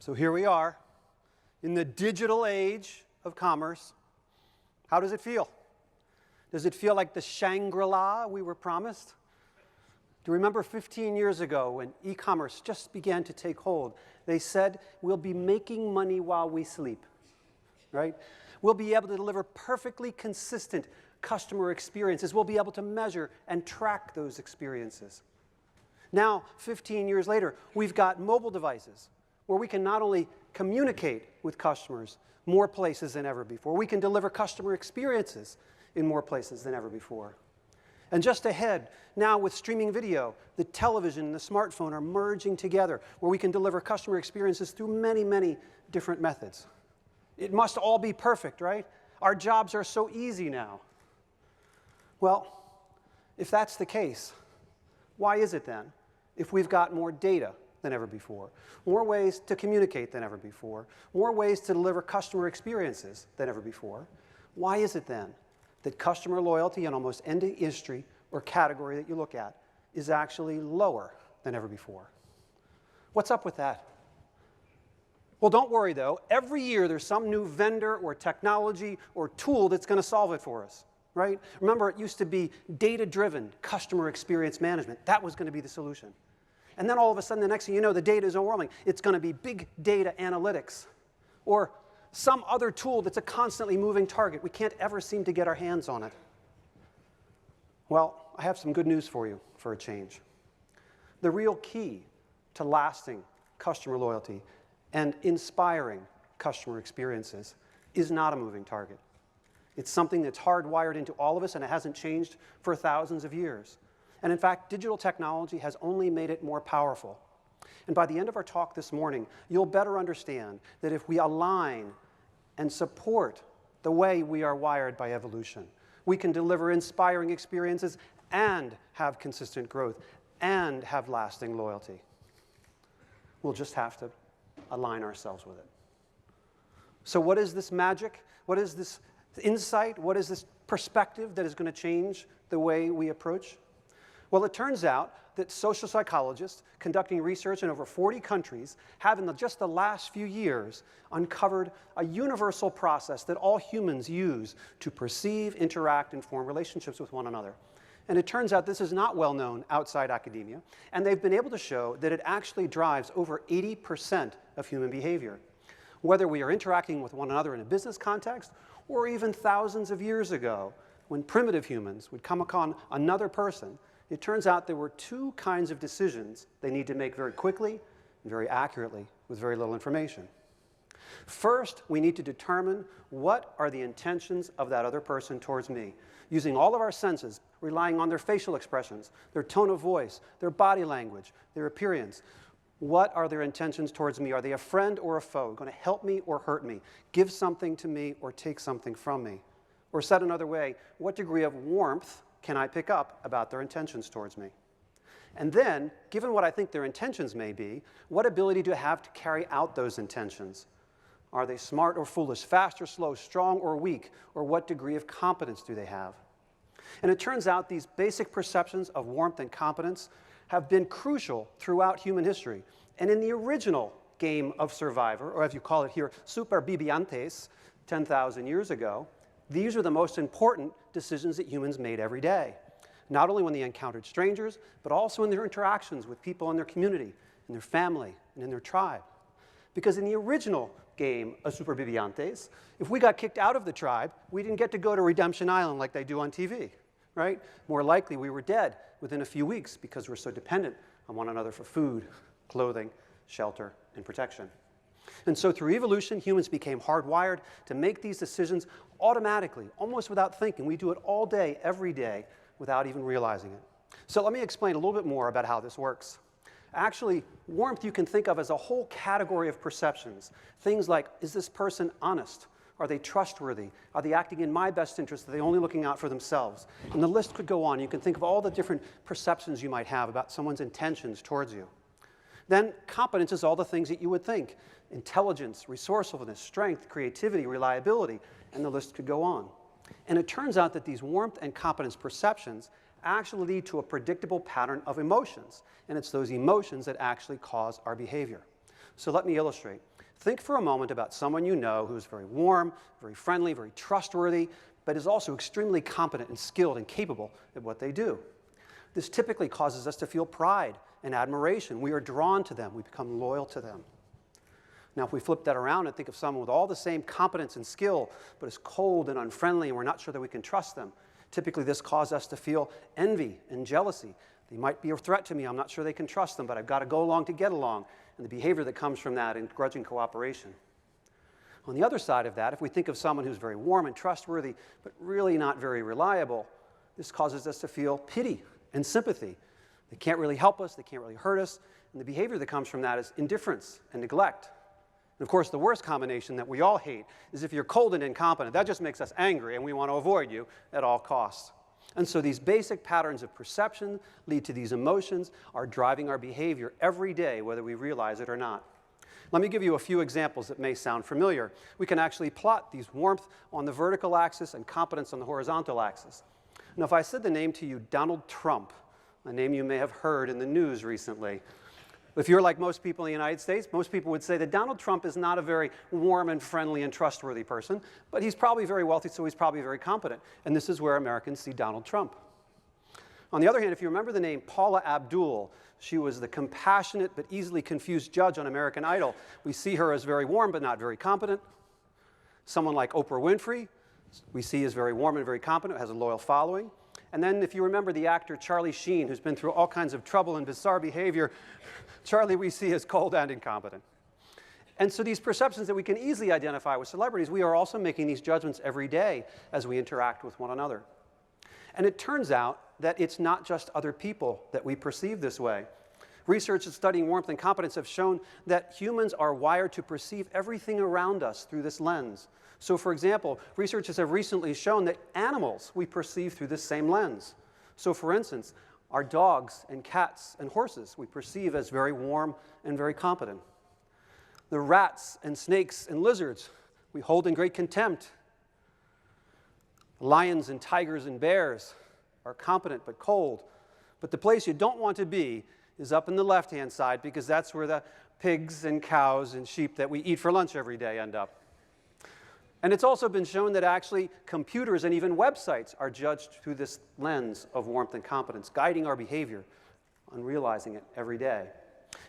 So here we are in the digital age of commerce. How does it feel? Does it feel like the Shangri-La we were promised? Do you remember 15 years ago when e-commerce just began to take hold? They said, we'll be making money while we sleep, right? We'll be able to deliver perfectly consistent customer experiences. We'll be able to measure and track those experiences. Now, 15 years later, we've got mobile devices where we can not only communicate with customers more places than ever before, we can deliver customer experiences in more places than ever before. And just ahead, now with streaming video, the television and the smartphone are merging together where we can deliver customer experiences through many, many different methods. It must all be perfect, right? Our jobs are so easy now. Well, if that's the case, why is it then, if we've got more data than ever before, more ways to communicate than ever before, more ways to deliver customer experiences than ever before, why is it then that customer loyalty in almost any industry or category that you look at is actually lower than ever before? What's up with that? Well, don't worry, though. Every year there's some new vendor or technology or tool that's going to solve it for us, right? Remember, it used to be data-driven customer experience management. That was going to be the solution. And then all of a sudden, the next thing you know, the data is overwhelming. It's going to be big data analytics or some other tool that's a constantly moving target. We can't ever seem to get our hands on it. Well, I have some good news for you for a change. The real key to lasting customer loyalty and inspiring customer experiences is not a moving target. It's something that's hardwired into all of us, and it hasn't changed for thousands of years. And in fact, digital technology has only made it more powerful. And by the end of our talk this morning, you'll better understand that if we align and support the way we are wired by evolution, we can deliver inspiring experiences and have consistent growth and have lasting loyalty. We'll just have to align ourselves with it. So what is this magic? What is this insight? What is this perspective that is going to change the way we approach? Well, it turns out that social psychologists conducting research in over 40 countries have, in just the last few years, uncovered a universal process that all humans use to perceive, interact, and form relationships with one another. And it turns out this is not well known outside academia, and they've been able to show that it actually drives over 80% of human behavior. Whether we are interacting with one another in a business context, or even thousands of years ago, when primitive humans would come upon another person, it turns out there were two kinds of decisions they need to make very quickly and very accurately with very little information. First, we need to determine what are the intentions of that other person towards me, using all of our senses, relying on their facial expressions, their tone of voice, their body language, their appearance. What are their intentions towards me? Are they a friend or a foe? Going to help me or hurt me? Give something to me or take something from me? Or said another way, what degree of warmth can I pick up about their intentions towards me? And then, given what I think their intentions may be, what ability do I have to carry out those intentions? Are they smart or foolish, fast or slow, strong or weak, or what degree of competence do they have? And it turns out these basic perceptions of warmth and competence have been crucial throughout human history. And in the original game of Survivor, or as you call it here, supervivientes, 10,000 years ago, these are the most important decisions that humans made every day. Not only when they encountered strangers, but also in their interactions with people in their community, in their family, and in their tribe. Because in the original game of supervivientes, if we got kicked out of the tribe, we didn't get to go to Redemption Island like they do on TV, right? More likely, we were dead within a few weeks because we're so dependent on one another for food, clothing, shelter, and protection. And so through evolution, humans became hardwired to make these decisions automatically, almost without thinking. We do it all day, every day, without even realizing it. So let me explain a little bit more about how this works. Actually, warmth you can think of as a whole category of perceptions. Things like, is this person honest? Are they trustworthy? Are they acting in my best interest? Are they only looking out for themselves? And the list could go on. You can think of all the different perceptions you might have about someone's intentions towards you. Then competence is all the things that you would think. Intelligence, resourcefulness, strength, creativity, reliability, and the list could go on. And it turns out that these warmth and competence perceptions actually lead to a predictable pattern of emotions. And it's those emotions that actually cause our behavior. So let me illustrate. Think for a moment about someone you know who is very warm, very friendly, very trustworthy, but is also extremely competent and skilled and capable at what they do. This typically causes us to feel pride and admiration. We are drawn to them. We become loyal to them. Now, if we flip that around and think of someone with all the same competence and skill, but is cold and unfriendly, and we're not sure that we can trust them, typically this causes us to feel envy and jealousy. They might be a threat to me. I'm not sure they can trust them, but I've got to go along to get along. And the behavior that comes from that and grudging cooperation. On the other side of that, if we think of someone who's very warm and trustworthy, but really not very reliable, this causes us to feel pity and sympathy. They can't really help us. They can't really hurt us. And the behavior that comes from that is indifference and neglect. And of course, the worst combination that we all hate is if you're cold and incompetent. That just makes us angry, and we want to avoid you at all costs. And so these basic patterns of perception lead to these emotions are driving our behavior every day, whether we realize it or not. Let me give you a few examples that may sound familiar. We can actually plot these warmth on the vertical axis and competence on the horizontal axis. Now, if I said the name to you, Donald Trump, a name you may have heard in the news recently, if you're like most people in the United States, most people would say that Donald Trump is not a very warm and friendly and trustworthy person, but he's probably very wealthy, so he's probably very competent. And this is where Americans see Donald Trump. On the other hand, if you remember the name Paula Abdul, she was the compassionate but easily confused judge on American Idol. We see her as very warm but not very competent. Someone like Oprah Winfrey, we see as very warm and very competent, has a loyal following. And then if you remember the actor Charlie Sheen, who's been through all kinds of trouble and bizarre behavior, Charlie we see as cold and incompetent. And so these perceptions that we can easily identify with celebrities, we are also making these judgments every day as we interact with one another. And it turns out that it's not just other people that we perceive this way. Research studying warmth and competence have shown that humans are wired to perceive everything around us through this lens. So for example, researchers have recently shown that animals we perceive through this same lens. So for instance, our dogs and cats and horses we perceive as very warm and very competent. The rats and snakes and lizards we hold in great contempt. Lions and tigers and bears are competent but cold. But the place you don't want to be is up in the left-hand side, because that's where the pigs and cows and sheep that we eat for lunch every day end up. And it's also been shown that actually computers and even websites are judged through this lens of warmth and competence, guiding our behavior on realizing it every day.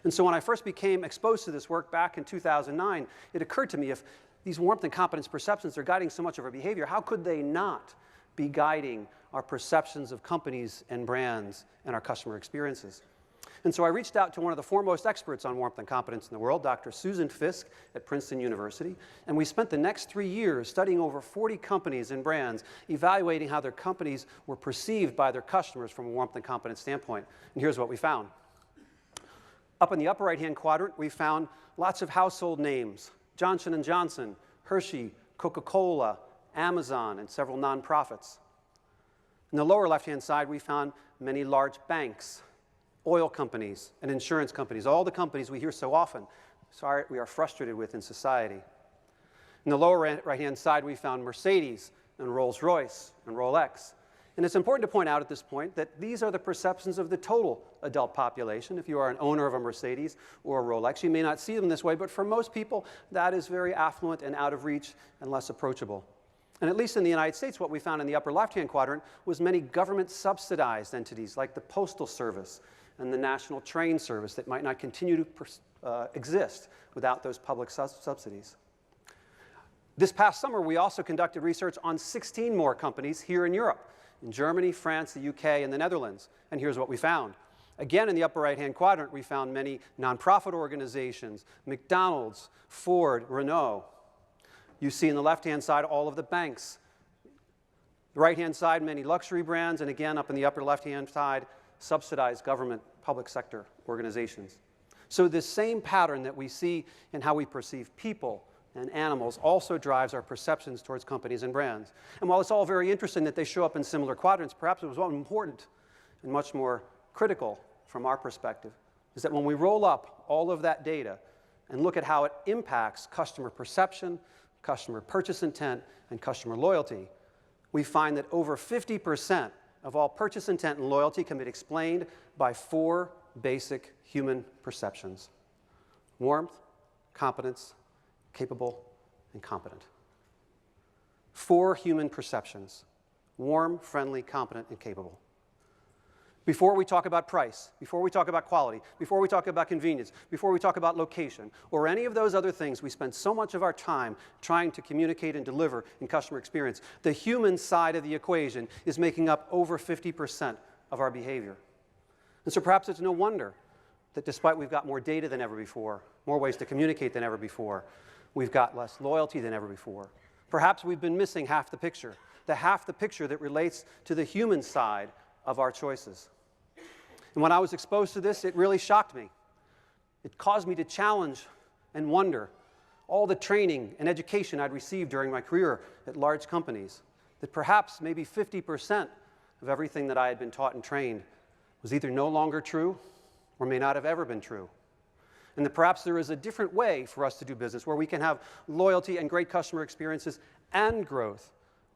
And so when I first became exposed to this work back in 2009, it occurred to me, if these warmth and competence perceptions are guiding so much of our behavior, how could they not be guiding our perceptions of companies and brands and our customer experiences? And so I reached out to one of the foremost experts on warmth and competence in the world, Dr. Susan Fisk at Princeton University, and we spent the next 3 years studying over 40 companies and brands, evaluating how their companies were perceived by their customers from a warmth and competence standpoint. And here's what we found. Up in the upper right-hand quadrant, we found lots of household names: Johnson & Johnson, Hershey, Coca-Cola, Amazon, and several nonprofits. In the lower left-hand side, we found many large banks, oil companies, and insurance companies, all the companies we hear so often, we are frustrated with in society. In the lower right-hand side, we found Mercedes and Rolls-Royce and Rolex. And it's important to point out at this point that these are the perceptions of the total adult population. If you are an owner of a Mercedes or a Rolex, you may not see them this way, but for most people, that is very affluent and out of reach and less approachable. And at least in the United States, what we found in the upper left-hand quadrant was many government-subsidized entities like the Postal Service and the National Train Service that might not continue to exist without those public subsidies. This past summer, we also conducted research on 16 more companies here in Europe, in Germany, France, the UK, and the Netherlands. And here's what we found. Again, in the upper right-hand quadrant, we found many nonprofit organizations: McDonald's, Ford, Renault. You see in the left-hand side all of the banks. The right-hand side, many luxury brands, and again, up in the upper left-hand side, subsidized government public sector organizations. So this same pattern that we see in how we perceive people and animals also drives our perceptions towards companies and brands. And while it's all very interesting that they show up in similar quadrants, perhaps it was more important and much more critical from our perspective is that when we roll up all of that data and look at how it impacts customer perception, customer purchase intent, and customer loyalty, we find that over 50% of all purchase intent and loyalty can be explained by 4 basic human perceptions: warmth, competence, capable, and competent. 4 human perceptions: warm, friendly, competent, and capable. Before we talk about price, before we talk about quality, before we talk about convenience, before we talk about location, or any of those other things we spend so much of our time trying to communicate and deliver in customer experience, the human side of the equation is making up over 50% of our behavior. And so perhaps it's no wonder that despite we've got more data than ever before, more ways to communicate than ever before, we've got less loyalty than ever before. Perhaps we've been missing half the picture that relates to the human side of our choices. And when I was exposed to this, it really shocked me. It caused me to challenge and wonder all the training and education I'd received during my career at large companies, that perhaps maybe 50% of everything that I had been taught and trained was either no longer true or may not have ever been true. And that perhaps there is a different way for us to do business where we can have loyalty and great customer experiences and growth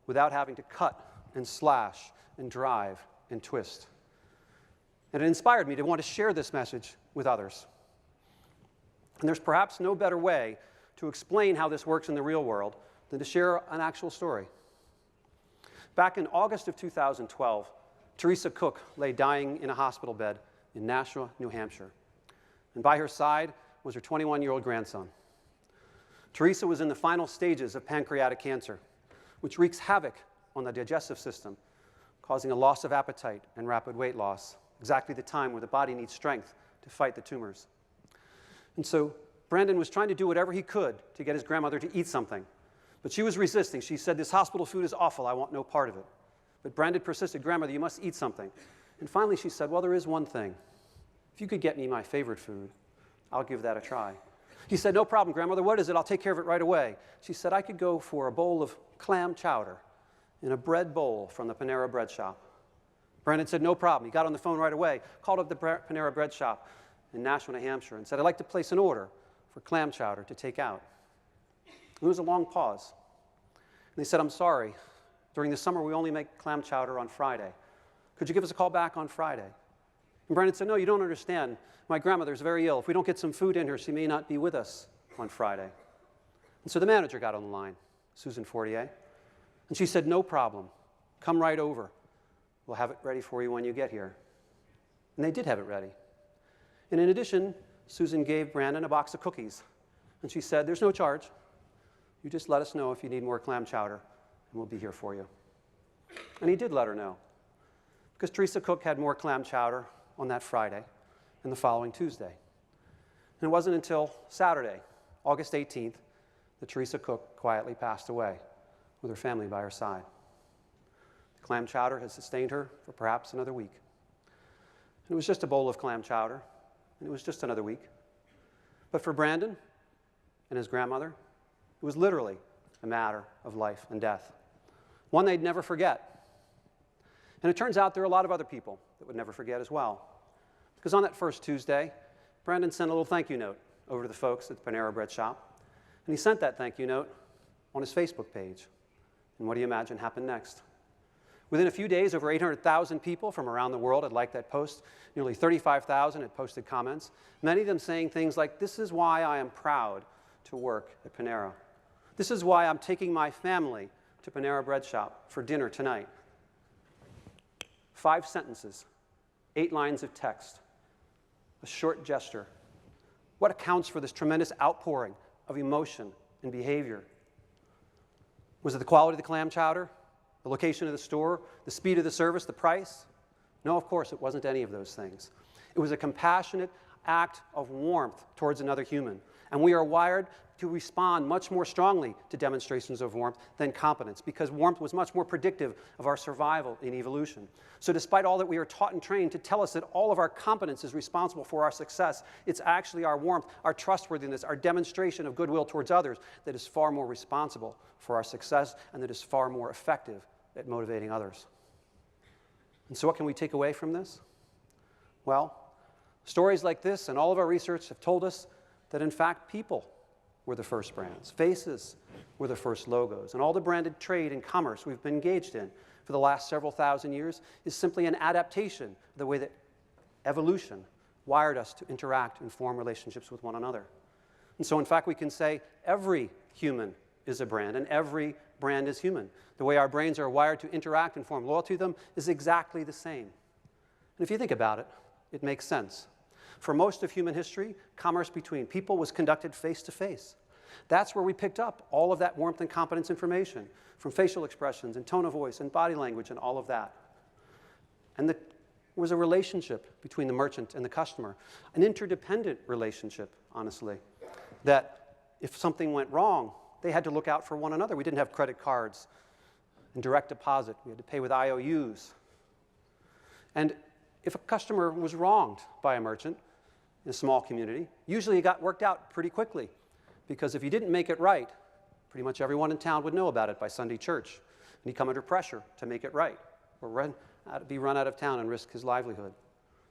without having to cut and slash and drive and twist. And it inspired me to want to share this message with others. And there's perhaps no better way to explain how this works in the real world than to share an actual story. Back in August of 2012, Teresa Cook lay dying in a hospital bed in Nashua, New Hampshire. And by her side was her 21-year-old grandson. Teresa was in the final stages of pancreatic cancer, which wreaks havoc on the digestive system, causing a loss of appetite and rapid weight loss, exactly the time where the body needs strength to fight the tumors. And so Brandon was trying to do whatever he could to get his grandmother to eat something. But she was resisting. She said, "This hospital food is awful. I want no part of it." But Brandon persisted, "Grandmother, you must eat something." And finally she said, "Well, there is one thing. If you could get me my favorite food, I'll give that a try." He said, "No problem, Grandmother. What is it? I'll take care of it right away." She said, "I could go for a bowl of clam chowder in a bread bowl from the Panera Bread shop." Brandon said, "No problem." He got on the phone right away, called up the Panera Bread shop in Nashua, New Hampshire, and said, "I'd like to place an order for clam chowder to take out." There was a long pause. And they said, "I'm sorry. During the summer, we only make clam chowder on Friday. Could you give us a call back on Friday?" And Brandon said, "No, you don't understand. My grandmother's very ill. If we don't get some food in her, she may not be with us on Friday." And so the manager got on the line, Susan Fortier, and she said, "No problem. Come right over. We'll have it ready for you when you get here." And they did have it ready. And in addition, Susan gave Brandon a box of cookies. And she said, "There's no charge. You just let us know if you need more clam chowder, and we'll be here for you." And he did let her know, because Teresa Cook had more clam chowder on that Friday and the following Tuesday. And it wasn't until Saturday, August 18th, that Teresa Cook quietly passed away with her family by her side. The clam chowder had sustained her for perhaps another week. And it was just a bowl of clam chowder, and it was just another week. But for Brandon and his grandmother, it was literally a matter of life and death, one they'd never forget. And it turns out there are a lot of other people that would never forget as well. Because on that first Tuesday, Brandon sent a little thank you note over to the folks at the Panera Bread shop. And he sent that thank you note on his Facebook page. And what do you imagine happened next? Within a few days, over 800,000 people from around the world had liked that post. Nearly 35,000 had posted comments, many of them saying things like, "This is why I am proud to work at Panera. This is why I'm taking my family to Panera Bread shop for dinner tonight." 5 sentences, 8 lines of text, a short gesture. What accounts for this tremendous outpouring of emotion and behavior? Was it the quality of the clam chowder? The location of the store? The speed of the service? The price? No, of course, it wasn't any of those things. It was a compassionate act of warmth towards another human. And we are wired to respond much more strongly to demonstrations of warmth than competence, because warmth was much more predictive of our survival in evolution. So despite all that we are taught and trained to tell us that all of our competence is responsible for our success, it's actually our warmth, our trustworthiness, our demonstration of goodwill towards others that is far more responsible for our success and that is far more effective at motivating others. And so what can we take away from this? Well, stories like this and all of our research have told us that in fact people were the first brands. Faces were the first logos. And all the branded trade and commerce we've been engaged in for the last several thousand years is simply an adaptation of the way that evolution wired us to interact and form relationships with one another. And so, in fact, we can say every human is a brand, and every brand is human. The way our brains are wired to interact and form loyalty to them is exactly the same. And if you think about it, it makes sense. For most of human history, commerce between people was conducted face-to-face. That's where we picked up all of that warmth and competence information from facial expressions and tone of voice and body language and all of that. And there was a relationship between the merchant and the customer, an interdependent relationship, honestly, that if something went wrong, they had to look out for one another. We didn't have credit cards and direct deposit. We had to pay with IOUs. And if a customer was wronged by a merchant in a small community, usually it got worked out pretty quickly, because if you didn't make it right, pretty much everyone in town would know about it by Sunday church, and he'd come under pressure to make it right, or be run out of town and risk his livelihood.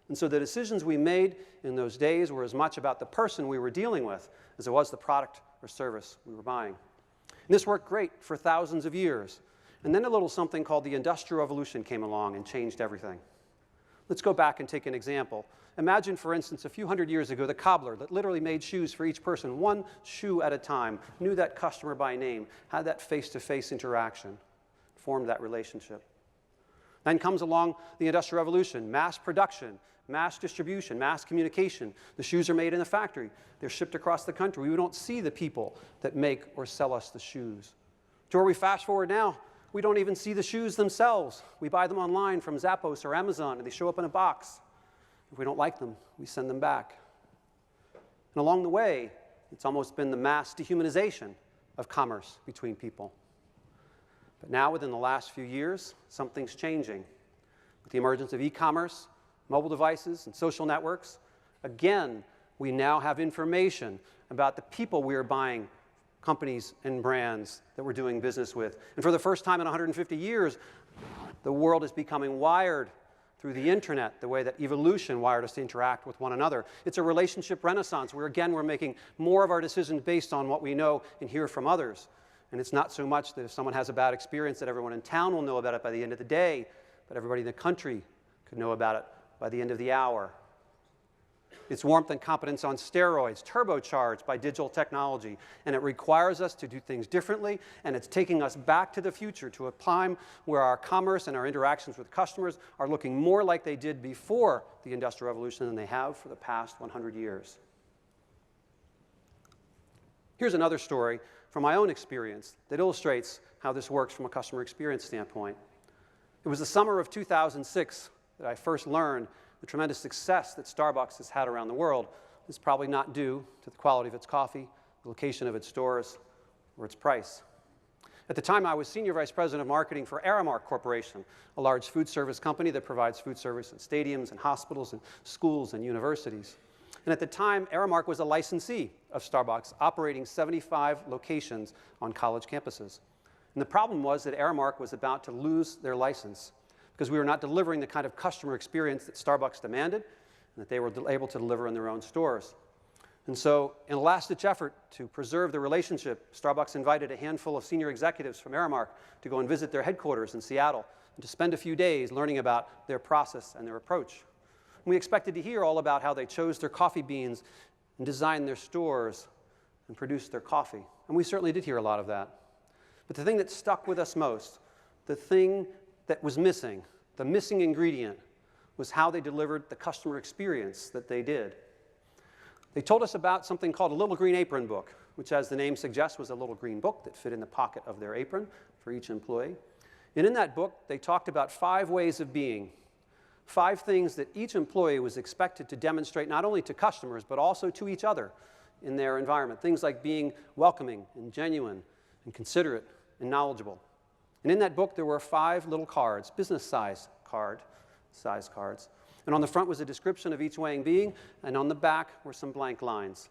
And so the decisions we made in those days were as much about the person we were dealing with as it was the product or service we were buying. And this worked great for thousands of years. And then a little something called the Industrial Revolution came along and changed everything. Let's go back and take an example. Imagine, for instance, a few hundred years ago, the cobbler that literally made shoes for each person, one shoe at a time, knew that customer by name, had that face-to-face interaction, formed that relationship. Then comes along the Industrial Revolution, mass production, mass distribution, mass communication. The shoes are made in the factory. They're shipped across the country. We don't see the people that make or sell us the shoes. To where we fast forward now, we don't even see the shoes themselves. We buy them online from Zappos or Amazon, and they show up in a box. If we don't like them, we send them back. And along the way, it's almost been the mass dehumanization of commerce between people. But now, within the last few years, something's changing. With the emergence of e-commerce, mobile devices, and social networks, again, we now have information about the people we are buying companies and brands that we're doing business with. And for the first time in 150 years, the world is becoming wired through the internet, the way that evolution wired us to interact with one another. It's a relationship renaissance where, again, we're making more of our decisions based on what we know and hear from others. And it's not so much that if someone has a bad experience that everyone in town will know about it by the end of the day, but everybody in the country could know about it by the end of the hour. It's warmth and competence on steroids, turbocharged by digital technology. And it requires us to do things differently, and it's taking us back to the future, to a time where our commerce and our interactions with customers are looking more like they did before the Industrial Revolution than they have for the past 100 years. Here's another story from my own experience that illustrates how this works from a customer experience standpoint. It was the summer of 2006 that I first learned the tremendous success that Starbucks has had around the world is probably not due to the quality of its coffee, the location of its stores, or its price. At the time, I was Senior Vice President of Marketing for Aramark Corporation, a large food service company that provides food service in stadiums and hospitals and schools and universities. And at the time, Aramark was a licensee of Starbucks, operating 75 locations on college campuses. And the problem was that Aramark was about to lose their license because we were not delivering the kind of customer experience that Starbucks demanded and that they were able to deliver in their own stores. And so, in a last-ditch effort to preserve the relationship, Starbucks invited a handful of senior executives from Aramark to go and visit their headquarters in Seattle and to spend a few days learning about their process and their approach. And we expected to hear all about how they chose their coffee beans and designed their stores and produced their coffee. And we certainly did hear a lot of that. But the thing that stuck with us most, the thing that was missing, the missing ingredient, was how they delivered the customer experience that they did. They told us about something called a little green apron book, which, as the name suggests, was a little green book that fit in the pocket of their apron for each employee. And in that book, they talked about 5 ways of being, 5 things that each employee was expected to demonstrate not only to customers, but also to each other in their environment. Things like being welcoming and genuine and considerate and knowledgeable. And in that book, there were 5 little cards, business-size cards. And on the front was a description of each way of being, and on the back were some blank lines.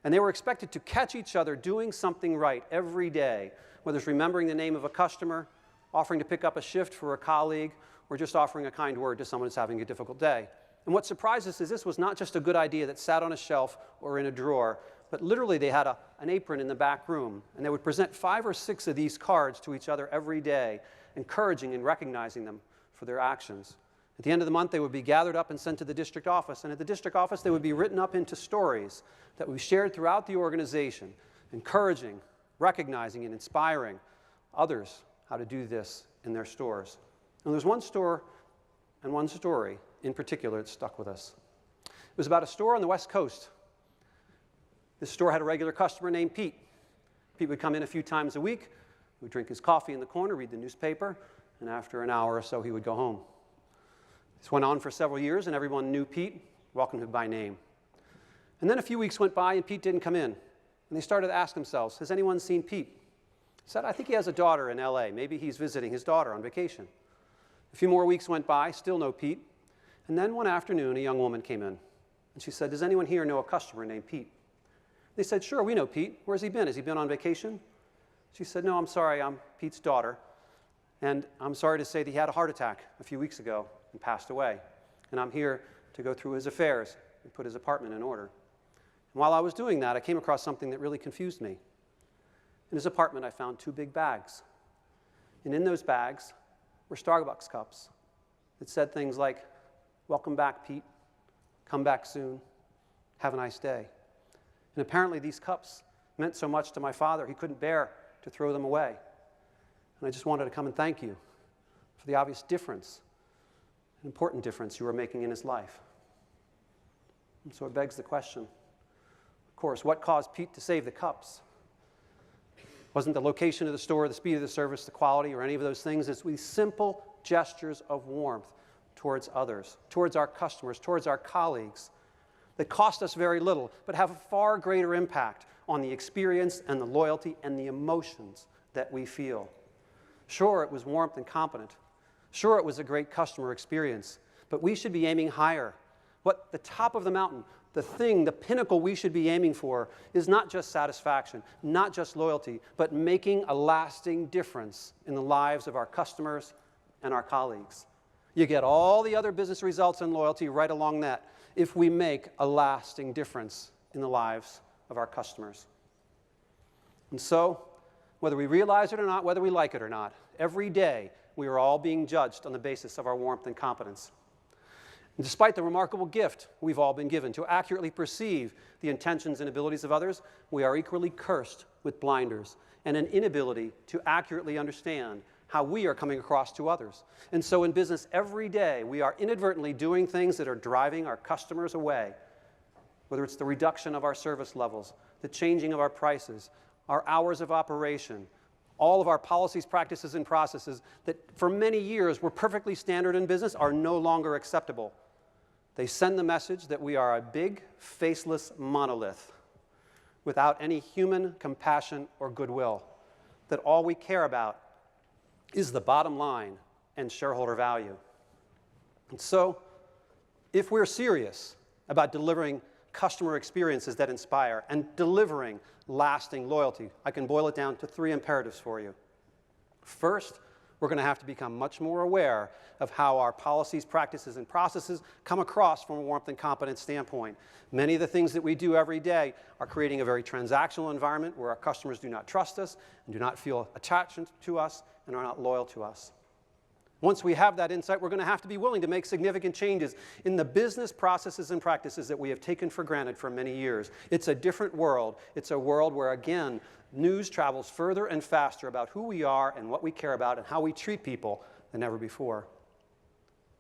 And they were expected to catch each other doing something right every day, whether it's remembering the name of a customer, offering to pick up a shift for a colleague, or just offering a kind word to someone who's having a difficult day. And what surprised us is this was not just a good idea that sat on a shelf or in a drawer, but literally they had an apron in the back room, and they would present 5 or 6 of these cards to each other every day, encouraging and recognizing them for their actions. At the end of the month, they would be gathered up and sent to the district office. And at the district office, they would be written up into stories that we shared throughout the organization, encouraging, recognizing, and inspiring others how to do this in their stores. And there's one store and one story in particular that stuck with us. It was about a store on the West Coast. This store had a regular customer named Pete. Pete would come in a few times a week. He would drink his coffee in the corner, read the newspaper, and after an hour or so, he would go home. This went on for several years, and everyone knew Pete, welcomed him by name. And then a few weeks went by, and Pete didn't come in. And they started to ask themselves, has anyone seen Pete? He said, I think he has a daughter in LA. Maybe he's visiting his daughter on vacation. A few more weeks went by, still no Pete. And then one afternoon, a young woman came in. And she said, does anyone here know a customer named Pete? They said, sure, we know Pete. Where's he been? Has he been on vacation? She said, no, I'm sorry, I'm Pete's daughter. And I'm sorry to say that he had a heart attack a few weeks ago and passed away. And I'm here to go through his affairs and put his apartment in order. And while I was doing that, I came across something that really confused me. In his apartment, I found 2 big bags. And in those bags were Starbucks cups that said things like, welcome back, Pete. Come back soon. Have a nice day. And apparently these cups meant so much to my father, he couldn't bear to throw them away. And I just wanted to come and thank you for the obvious difference, an important difference you were making in his life. And so it begs the question, of course, what caused Pete to save the cups? It wasn't the location of the store, the speed of the service, the quality, or any of those things. It's these simple gestures of warmth towards others, towards our customers, towards our colleagues, that cost us very little, but have a far greater impact on the experience and the loyalty and the emotions that we feel. Sure, it was warmth and competent. Sure, it was a great customer experience, but we should be aiming higher. What the top of the mountain, the thing, the pinnacle we should be aiming for is not just satisfaction, not just loyalty, but making a lasting difference in the lives of our customers and our colleagues. You get all the other business results and loyalty right along that if we make a lasting difference in the lives of our customers. And so, whether we realize it or not, whether we like it or not, every day we are all being judged on the basis of our warmth and competence. And despite the remarkable gift we've all been given to accurately perceive the intentions and abilities of others, we are equally cursed with blinders and an inability to accurately understand how we are coming across to others. And so in business every day, we are inadvertently doing things that are driving our customers away, whether it's the reduction of our service levels, the changing of our prices, our hours of operation, all of our policies, practices, and processes that for many years were perfectly standard in business are no longer acceptable. They send the message that we are a big, faceless monolith without any human compassion or goodwill, that all we care about is the bottom line and shareholder value. And so, if we're serious about delivering customer experiences that inspire and delivering lasting loyalty, I can boil it down to 3 imperatives for you. First, we're going to have to become much more aware of how our policies, practices, and processes come across from a warmth and competence standpoint. Many of the things that we do every day are creating a very transactional environment where our customers do not trust us and do not feel attached to us and are not loyal to us. Once we have that insight, we're going to have to be willing to make significant changes in the business processes and practices that we have taken for granted for many years. It's a different world. It's a world where, again, news travels further and faster about who we are and what we care about and how we treat people than ever before.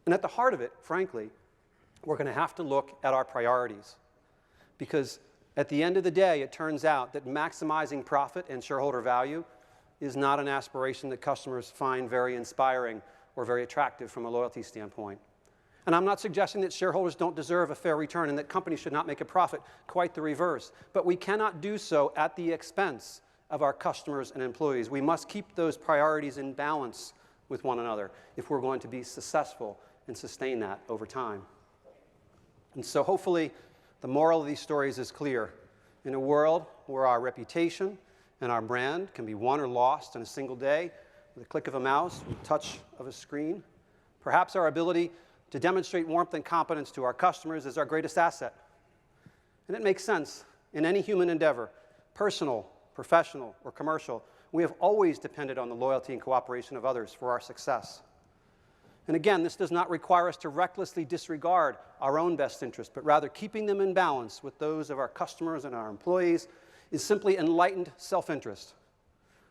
And at the heart of it, frankly, we're going to have to look at our priorities. Because at the end of the day, it turns out that maximizing profit and shareholder value is not an aspiration that customers find very inspiring or very attractive from a loyalty standpoint. And I'm not suggesting that shareholders don't deserve a fair return and that companies should not make a profit, quite the reverse. But we cannot do so at the expense of our customers and employees. We must keep those priorities in balance with one another if we're going to be successful and sustain that over time. And so hopefully the moral of these stories is clear. In a world where our reputation and our brand can be won or lost in a single day with a click of a mouse, with a touch of a screen, perhaps our ability to demonstrate warmth and competence to our customers is our greatest asset. And it makes sense. In any human endeavor, personal, professional, or commercial, we have always depended on the loyalty and cooperation of others for our success. And again, this does not require us to recklessly disregard our own best interests, but rather keeping them in balance with those of our customers and our employees is simply enlightened self-interest,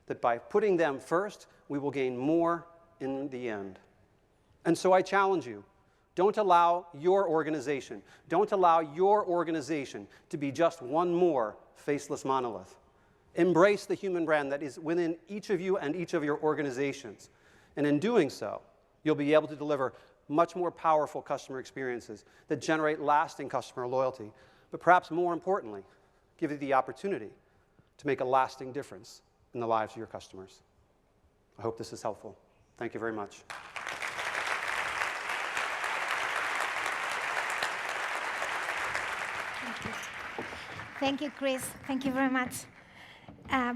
that by putting them first, we will gain more in the end. And so I challenge you, don't allow your organization to be just one more faceless monolith. Embrace the human brand that is within each of you and each of your organizations. And in doing so, you'll be able to deliver much more powerful customer experiences that generate lasting customer loyalty, but perhaps more importantly, give you the opportunity to make a lasting difference in the lives of your customers. I hope this is helpful. Thank you very much. Thank you, Chris. Thank you very much.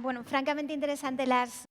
Bueno, francamente interesante las